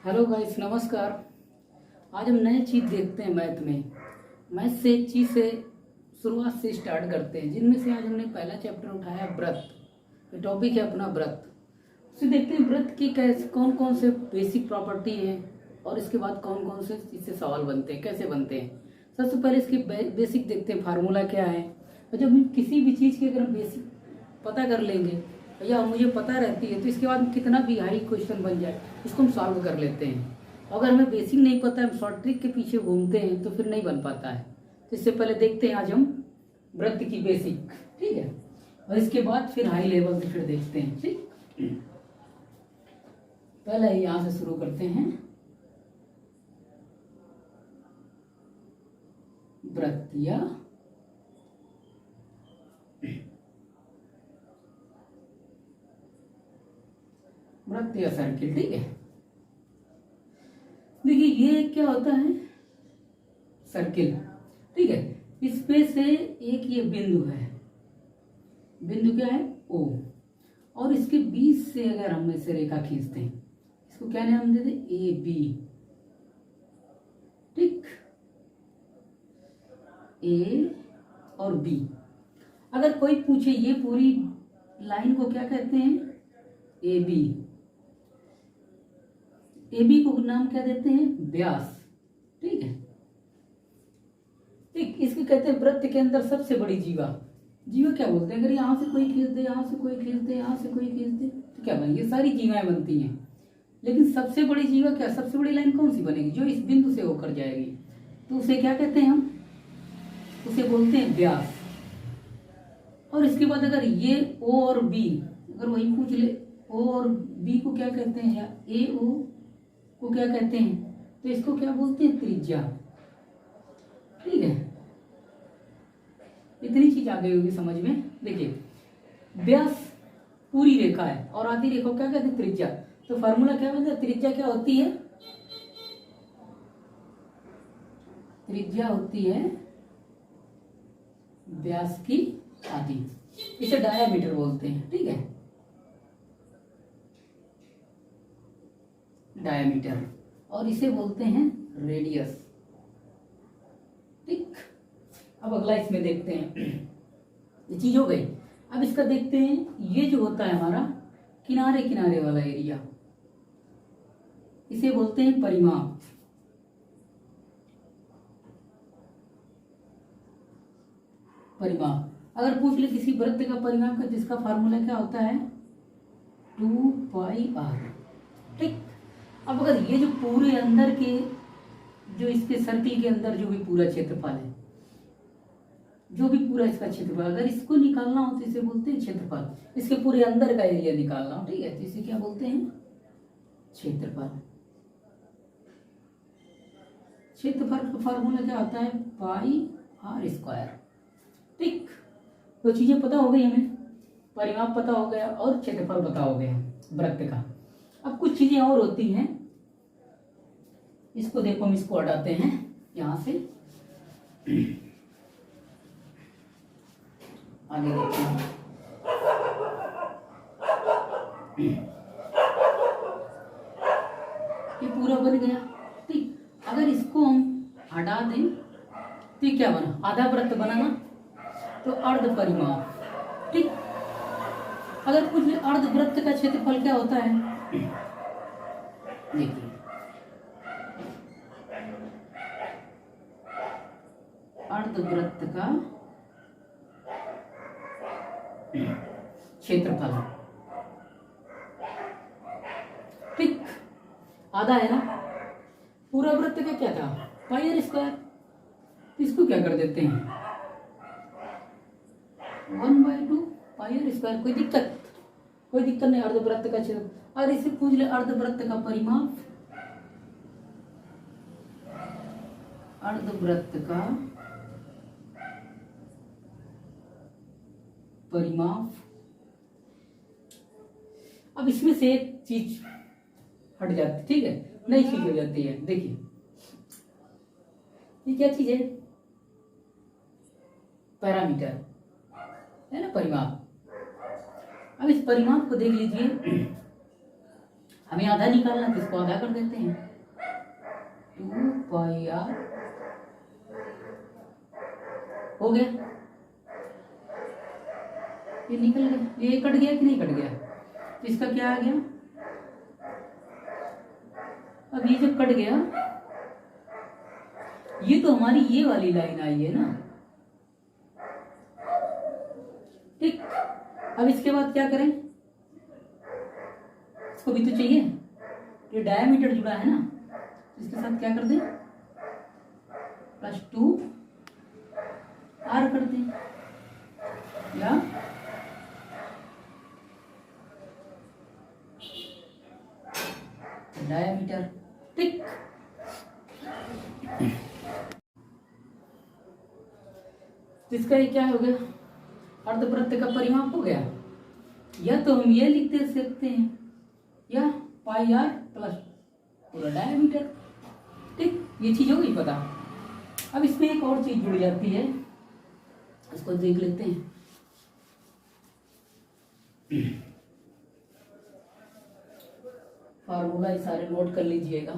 Hello guys, नमस्कार। आज हम नए चीज़ देखते हैं मैथ में। मैथ से एक चीज़ से शुरुआत से स्टार्ट करते हैं, जिनमें से आज हमने पहला चैप्टर उठाया व्रत। ये टॉपिक है अपना व्रत। उससे देखते हैं व्रत की कैसे कौन कौन से बेसिक प्रॉपर्टी हैं और इसके बाद कौन कौन से इससे सवाल बनते हैं, कैसे बनते हैं। सबसे पहले इसकी बेसिक देखते हैं, फार्मूला क्या है। और जब हम किसी भी चीज़ की अगर हम बेसिक पता कर लेंगे या मुझे पता रहती है तो इसके बाद कितना भी हाई क्वेश्चन बन जाए इसको हम सॉल्व कर लेते हैं। अगर हमें बेसिक नहीं पता है, हम शॉर्ट ट्रिक के पीछे घूमते हैं तो फिर नहीं बन पाता है। तो इससे पहले देखते हैं आज हम व्रत की बेसिक, ठीक है। और इसके बाद फिर हाई लेवल से फिर देखते हैं, ठीक। पहले यहाँ से शुरू करते हैं। व्रत या व्रत या सर्किल, ठीक है। देखिए ये क्या होता है, सर्किल, ठीक है। इसमें से एक ये बिंदु है, बिंदु क्या है O, और इसके बीच से अगर हम इसे रेखा खींचते हैं, इसको क्या नाम देते हैं, ए बी, ठीक। ए और बी। अगर कोई पूछे ये पूरी लाइन को क्या कहते हैं, ए बी। ए बी को नाम क्या देते हैं, व्यास, ठीक है। ठीक, इसके कहते हैं वृत्त के अंदर सबसे बड़ी जीवा। जीवा क्या बोलते हैं, अगर यहाँ से कोई खींच दे, यहाँ से कोई खींच दे, यहाँ से कोई खींच दे तो क्या बनेगी, ये सारी जीवाएं बनती हैं। लेकिन सबसे बड़ी जीवा क्या, सबसे बड़ी लाइन कौन सी बनेगी, जो इस बिंदु से होकर जाएगी, तो उसे क्या कहते हैं हम, उसे बोलते हैं व्यास। और इसके बाद अगर ये O और B, अगर वही पूछ ले O और B को क्या कहते हैं, या ए ओ को क्या कहते हैं, तो इसको क्या बोलते हैं, त्रिज्या, ठीक है। इतनी चीज आ गई होगी समझ में। देखिए व्यास पूरी रेखा है और आधी रेखा को क्या कहते हैं, त्रिज्या। तो फार्मूला क्या बनता है, त्रिज्या क्या होती है, त्रिज्या होती है व्यास की आधी। इसे डायामीटर बोलते हैं, ठीक है, डायामीटर। और इसे बोलते हैं रेडियस, ठीक। अब अगला इसमें देखते हैं, ये चीज हो गई। अब इसका देखते हैं, ये जो होता है हमारा किनारे किनारे वाला एरिया, इसे बोलते हैं परिमाप। परिमाप अगर पूछ ले किसी वृत्त का परिमाप का, जिसका फार्मूला क्या होता है, 2πr, ठीक। अब अगर ये जो पूरे अंदर के, जो इसके सर्किल के अंदर जो भी पूरा क्षेत्रफल है, जो भी पूरा इसका क्षेत्रफल, अगर इसको निकालना हो तो इसे बोलते हैं क्षेत्रफल। इसके पूरे अंदर का एरिया निकालना हो, ठीक है, तो इसे क्या बोलते हैं, क्षेत्रफल। क्षेत्रफल का फार्मूला क्या होता है, πr², ठीक। तो चीजें पता हो गई हमें, परिमाप पता हो गया और क्षेत्रफल पता हो गया वृत्त का। अब कुछ चीजें और होती हैं, इसको देखो, हम इसको हटाते हैं यहां से, आगे देखते हैं। ये पूरा बन गया, ठीक। अगर इसको हम हटा दें तो ये क्या बना, आधा वृत्त बना ना, तो अर्ध परिमाप, ठीक। अगर कुछ अर्ध वृत्त का क्षेत्रफल क्या होता है, देखिए अर्धवृत्त का क्षेत्रफल, ठीक, आधा है ना। पूरा वृत्त का क्या था, πr², इसको क्या कर देते हैं, 1/2 πr²। कोई दिक्कत, कोई दिक्कत नहीं। अर्धवृत्त का क्षेत्र, और इसे पूछ ले अर्धवृत्त का परिमाप, अर्धवृत्त का परिमाप। अब इसमें से एक चीज हट जाती, ठीक है, नई चीज हो जाती है। देखिए ये क्या चीज है, पैरामीटर है ना, परिमाप। अब इस परिमाप को देख लीजिए, हमें आधा निकालना तो इसको आधा कर देते हैं, 2πr हो गया। ये निकल गया, ये कट गया कि नहीं कट गया, तो इसका क्या आ गया। अब ये जब कट गया, ये तो हमारी ये वाली लाइन आई है ना, ठीक। अब इसके बाद क्या करें, इसको भी तो चाहिए, ये डायमीटर जुड़ा है ना, इसके साथ क्या कर दें, +2r कर दें, या डायमीटर, ठीक। इसका ये क्या हो गया, अर्धवृत्त का परिमाप हो गया। या तो हम ये लिख दे सकते हैं, या πr प्लस पूरा डायमीटर, ठीक। ये चीज हो गई पता। अब इसमें एक और चीज जुड़ जाती है, इसको देख लेते हैं। फार्मूला ये सारे नोट कर लीजिएगा।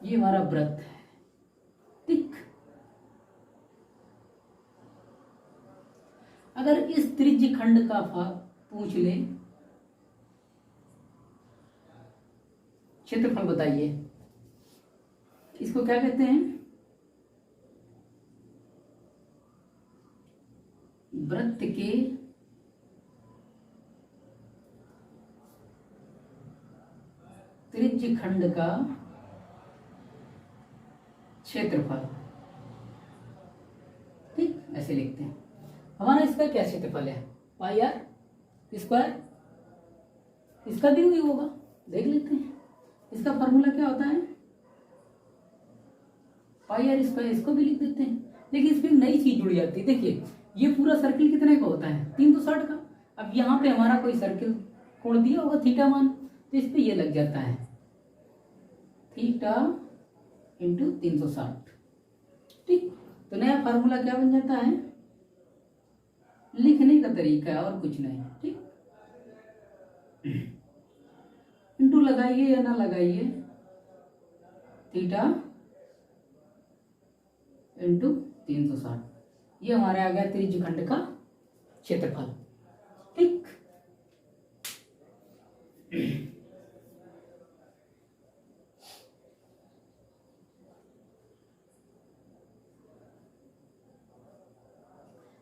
ये हमारा वृत्त है, ठीक। अगर इस त्रिज्य खंड का पूछ ले, क्षेत्रफल बताइए, इसको क्या कहते हैं, वृत्त के त्रिज्य खंड का क्षेत्रफल, ठीक। ऐसे लिखते हैं। हमारा इसका क्या क्षेत्रफल है, πr², इसका भी वही होगा, देख लेते हैं। इसका फॉर्मूला क्या होता है, πr², इसको भी लिख देते हैं। लेकिन इसमें नई चीज जुड़ जाती है, देखिए ये पूरा सर्किल कितने का होता है, 360 का। अब यहाँ पे हमारा कोई सर्किल कोण दिया होगा थीटा मान, तो इस पे ये लग जाता है थीटा इंटू 360, ठीक। तो नया फार्मूला क्या बन जाता है, लिखने का तरीका है और कुछ नहीं, ठीक। इंटू लगाइए या ना लगाइए, थीटा इंटू 360, ये हमारे आ गया त्रिज्य खंड का क्षेत्रफल, ठीक।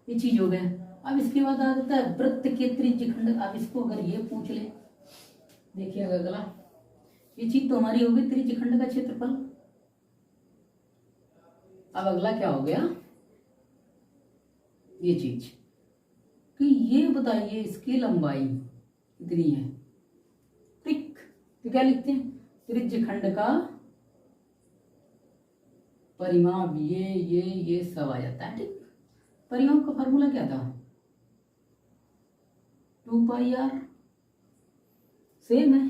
ये चीज हो गया। अब इसके बाद आ जाता है वृत्त के त्रिज्य खंड। अब इसको अगर ये पूछ ले, देखिए अगला, ये चीज तो हमारी हो गई त्रिज्य खंड का क्षेत्रफल। अब अगला क्या हो गया, ये चीज कि ये बताइए इसकी लंबाई कितनी है, ठीक। तो क्या लिखते हैं, त्रिज्य खंड का परिमाप, ये सब आ जाता है, ठीक। परिमाप का फॉर्मूला क्या था, 2πr, सेम है,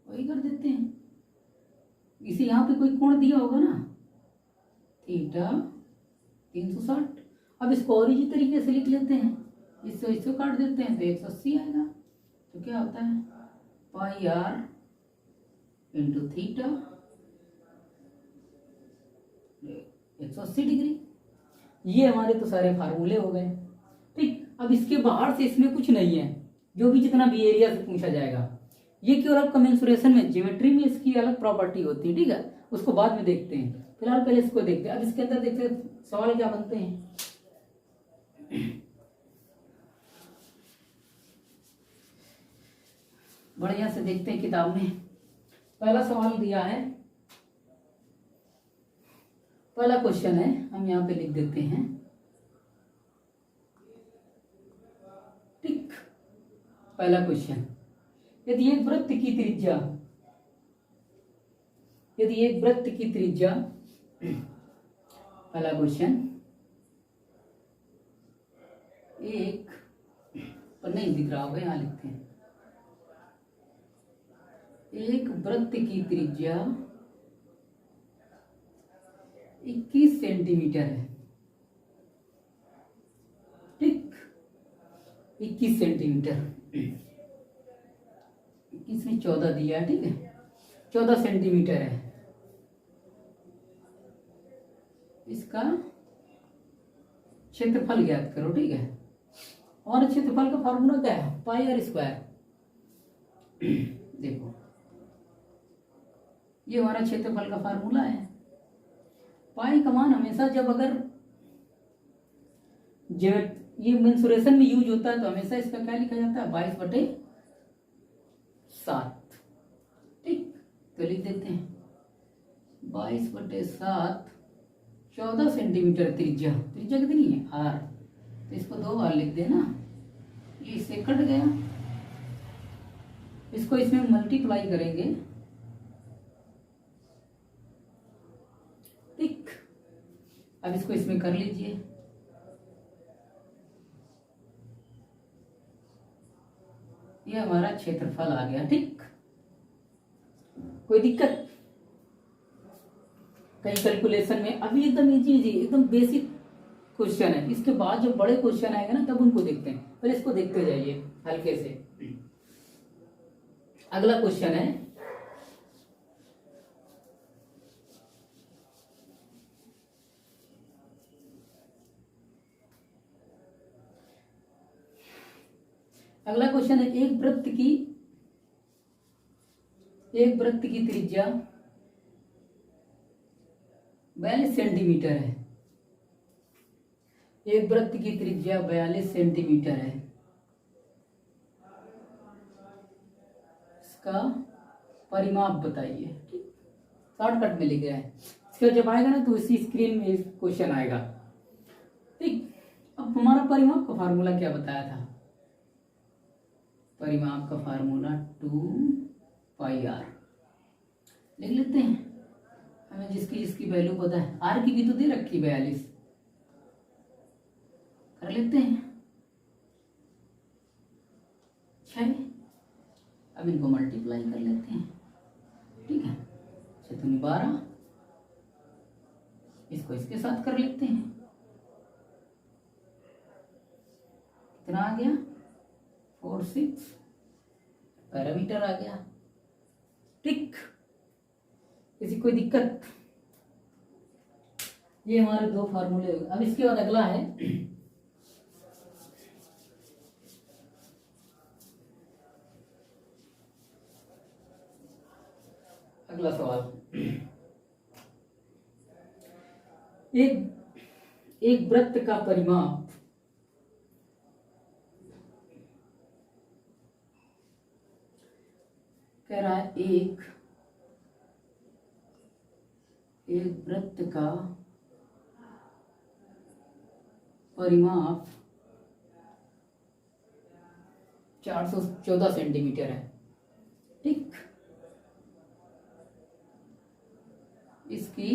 वही कर देते हैं। इसे यहाँ पे कोई कोण दिया होगा ना, थीटा 360। अब इसको और इसी तरीके से लिख लेते हैं, इससे काट देते हैं तो 180 आएगा। तो क्या होता है, πr इंटू थीटा 180 डिग्री। ये हमारे तो सारे फार्मूले हो गए, ठीक। अब इसके बाहर से इसमें कुछ नहीं है, जो भी जितना भी एरिया से पूछा जाएगा, ये केवल आपका मेंसुरेशन में, ज्योमेट्री में इसकी अलग प्रॉपर्टी होती है, ठीक है। उसको बाद में देखते हैं, फिलहाल पहले इसको देखते हैं। अब इसके अंदर देखते हैं सवाल क्या बनते हैं। बढ़िया से देखते हैं किताब में। पहला सवाल दिया है, पहला क्वेश्चन है, हम यहाँ पे लिख देते हैं, ठीक। पहला क्वेश्चन, यदि एक वृत्त की त्रिज्या, पहला क्वेश्चन, एक पर नहीं दिख रहा होगा, यहाँ लिखते हैं, एक वृत्त की त्रिज्या 21 सेंटीमीटर है, ठीक। 21 सेंटीमीटर, 21 में 14 दिया है, ठीक है। 14 सेंटीमीटर है। इसका क्षेत्रफल ज्ञात करो, ठीक है। और क्षेत्रफल का फॉर्मूला क्या है, पाई आर स्क्वायर। देखो ये हमारा क्षेत्रफल का फार्मूला है। पाई का मान हमेशा जब अगर ये मेंसुरेशन में यूज होता है तो हमेशा इसका क्या लिखा जाता है, 22/7। ठीक, तो लिख देते हैं 22/7, 14 सेंटीमीटर त्रिज्या। त्रिज्या कितनी है, आर, तो इसको 2 बार लिख देना। ये इससे कट गया, इसको इसमें मल्टीप्लाई करेंगे। ठीक, अब इसको इसमें कर लीजिए। ये हमारा क्षेत्रफल आ गया। ठीक, कोई दिक्कत कई कैलकुलेशन में? अभी एकदम इजी एकदम बेसिक क्वेश्चन है। इसके बाद जो बड़े क्वेश्चन आएंगे ना तब उनको देखते हैं, पहले इसको देखते जाइए हल्के से। अगला क्वेश्चन है, अगला क्वेश्चन है, एक वृत्त की त्रिज्या 42 सेंटीमीटर है। एक वृत्त की त्रिज्या 42 सेंटीमीटर है। इसका परिमाप बताइए। ठीक, शॉर्टकट में लिख रहा है। इसका जब आएगा ना तो इसी स्क्रीन में क्वेश्चन आएगा। ठीक, अब हमारा परिमाप का फार्मूला क्या बताया था? परिमाप का फार्मूला 2πr लिख लेते हैं। हमें जिसकी वैल्यू पता है, आर की भी तो दे रखी 42, कर लेते हैं 6। अब इनको मल्टीप्लाई कर लेते हैं। ठीक है, 6 दूनी 12, इसको इसके साथ कर लेते हैं। कितना आ गया, 46 पैरामीटर आ गया। ठीक, किसी कोई दिक्कत? ये हमारे 2 फार्मूले हो गए। अब इसके बाद अगला है, अगला सवाल, एक वृत्त का परिमाप कह रहा है, एक वृत्त का परिमाप 414 सेंटीमीटर है। ठीक, इसकी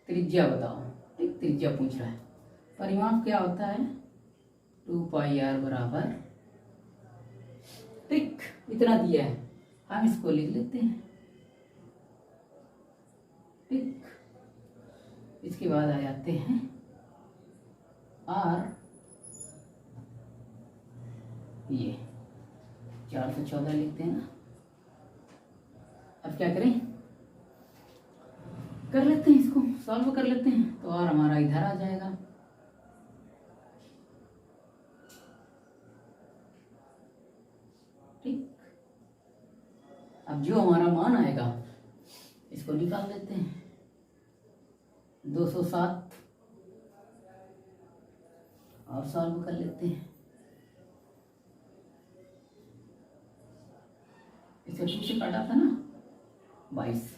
त्रिज्या बताओ। ठीक, त्रिज्या पूछ रहा है। परिमाप क्या होता है, 2πr बराबर, ठीक, इतना दिया है। हम इसको लिख लेते हैं। ठीक, इसके बाद आ जाते हैं आर, ये 414 लिखते हैं ना। अब क्या करें, कर लेते हैं, इसको सॉल्व कर लेते हैं। तो आर हमारा इधर आ जाएगा। ठीक, अब जो हमारा मान आएगा इसको निकाल लेते हैं। 207 और सॉल्व कर लेते हैं। इसे 2 से काटा था ना, 22।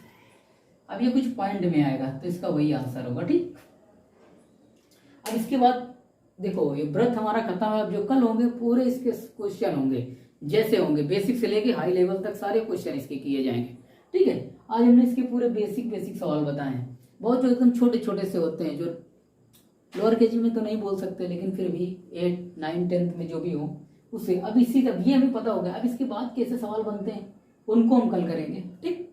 अब ये कुछ पॉइंट में आएगा तो इसका वही आंसर होगा। ठीक, अब इसके बाद देखो ये व्रत हमारा खत्म है। अब जो कल होंगे पूरे इसके क्वेश्चन होंगे, जैसे होंगे बेसिक से लेके हाई लेवल तक सारे क्वेश्चन इसके किए जाएंगे। ठीक है, आज हमने इसके पूरे बेसिक सवाल बताए हैं। बहुत जो एकदम छोटे छोटे से होते हैं, जो लोअर केजी में तो नहीं बोल सकते, लेकिन फिर भी 8, 9, 10th में जो भी हो उससे। अब इसी का ये हमें पता होगा। अब इसके बाद कैसे सवाल बनते हैं उनको हम कल करेंगे। ठीक।